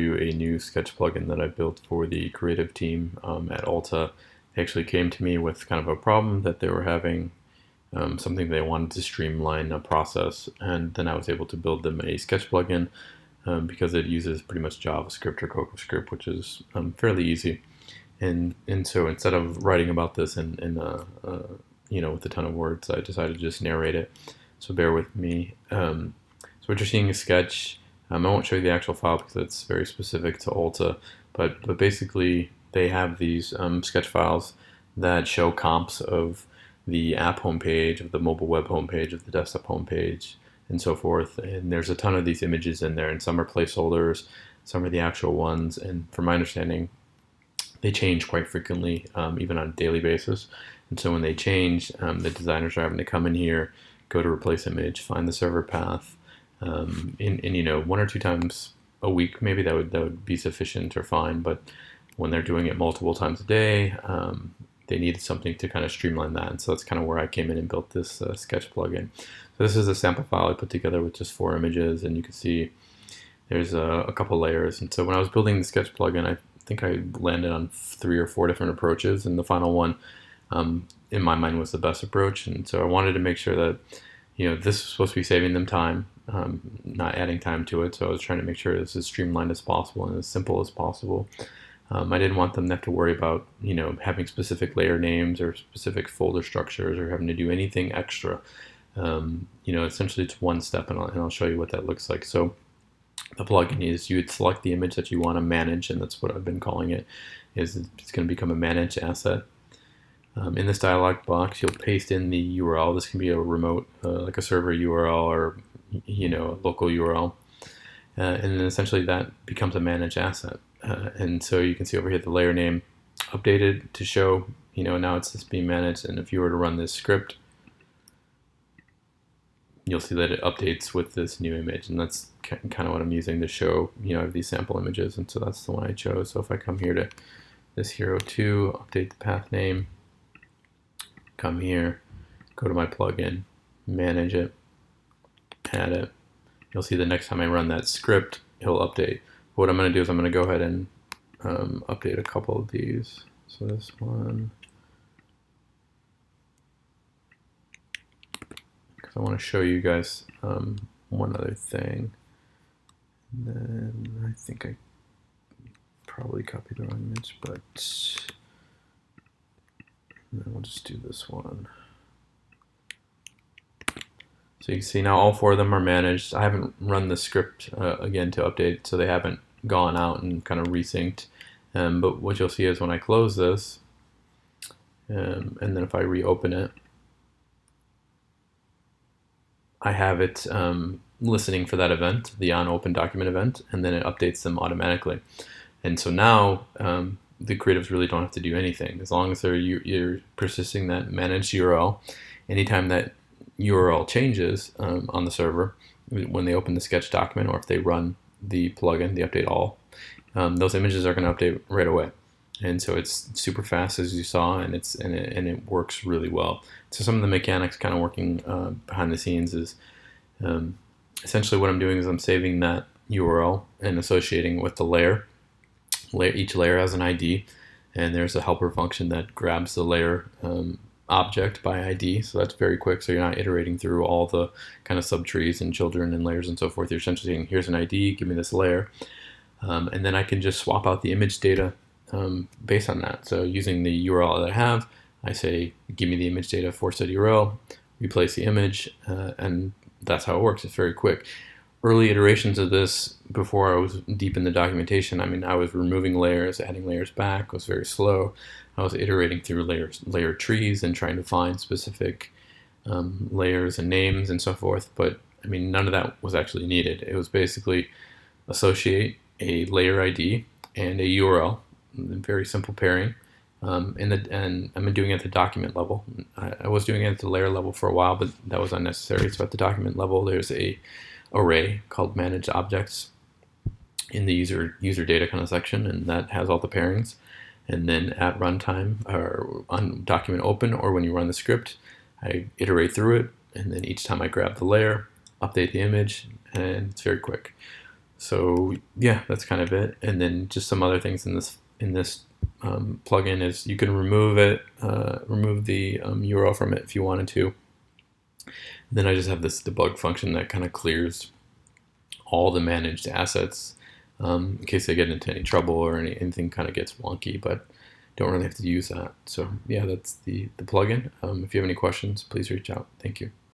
you a new Sketch plugin that I built for the creative team at Alta. They actually came to me with kind of a problem that they were having, something they wanted to streamline a process, and then I was able to build them a Sketch plugin because it uses pretty much JavaScript or CocoaScript, which is fairly easy. And so instead of writing about this with a ton of words, I decided to just narrate it. So bear with me. So what you're seeing is Sketch. I won't show you the actual file because it's very specific to Alta, but basically they have these Sketch files that show comps of the app homepage, of the mobile web homepage, of the desktop homepage, and so forth. And there's a ton of these images in there, and some are placeholders, some are the actual ones. And from my understanding, they change quite frequently, even on a daily basis. And so when they change, the designers are having to come in here, go to replace image, find the server path, one or two times a week, maybe that would be sufficient or fine. But when they're doing it multiple times a day, they needed something to kind of streamline that. And so that's kind of where I came in and built this Sketch plugin. So this is a sample file I put together with just 4 images, and you can see there's a couple layers. And so when I was building the Sketch plugin, I think I landed on 3 or 4 different approaches, and the final one, in my mind, was the best approach. And so I wanted to make sure that this is supposed to be saving them time, not adding time to it. So I was trying to make sure it's as streamlined as possible and as simple as possible. I didn't want them to have to worry about having specific layer names or specific folder structures or having to do anything extra. Essentially it's one step, and I'll show you what that looks like. So the plugin is, you would select the image that you want to manage, and that's what I've been calling it. It's going to become a managed asset. In this dialog box, you'll paste in the URL. This can be a remote, like a server URL or a local URL, and then essentially that becomes a managed asset. And so you can see over here the layer name updated to show now it's just being managed. And if you were to run this script, you'll see that it updates with this new image, and that's kind of what I'm using to show I have these sample images, and so that's the one I chose. So if I come here to this Hero 2, update the path name, come here, go to my plugin, manage it, add it, you'll see the next time I run that script, it'll update. What I'm going to do is I'm going to go ahead and update a couple of these. So this one, because I want to show you guys one other thing. And then I think I probably copied the wrong image, but then we'll just do this one. So you can see now all 4 of them are managed. I haven't run the script again to update, so they haven't gone out and kind of resynced. But what you'll see is when I close this, and then if I reopen it, I have it listening for that event, the onOpen document event, and then it updates them automatically. And so now the creatives really don't have to do anything. As long as you're persisting that managed URL, anytime that URL changes on the server, when they open the Sketch document or if they run the plugin, the update all, those images are going to update right away. And so it's super fast, as you saw, and it works really well. So some of the mechanics kind of working behind the scenes is essentially what I'm doing is I'm saving that URL and associating with the layer. Each layer has an ID, and there's a helper function that grabs the layer object by ID, so that's very quick, so you're not iterating through all the kind of subtrees and children and layers and so forth. You're essentially saying, here's an ID, give me this layer, and then I can just swap out the image data based on that. So using the URL that I have, I say, give me the image data for said URL, replace the image, and that's how it works. It's very quick. Early iterations of this, before I was deep in the documentation, I was removing layers, adding layers back. It was very slow. I was iterating through layer trees and trying to find specific layers and names and so forth. But none of that was actually needed. It was basically associate a layer ID and a URL, very simple pairing. And I'm doing it at the document level. I was doing it at the layer level for a while, but that was unnecessary. So at the document level, there's a array called managed objects in the user data kind of section, and that has all the pairings. And then at runtime or on document open, or when you run the script, I iterate through it, and then each time I grab the layer, update the image, and it's very quick. So yeah, that's kind of it. And then just some other things in this plugin is you can remove the URL from it if you wanted to. Then I just have this debug function that kind of clears all the managed assets in case they get into any trouble or anything kind of gets wonky, but don't really have to use that. So yeah, that's the plugin. If you have any questions, please reach out. Thank you.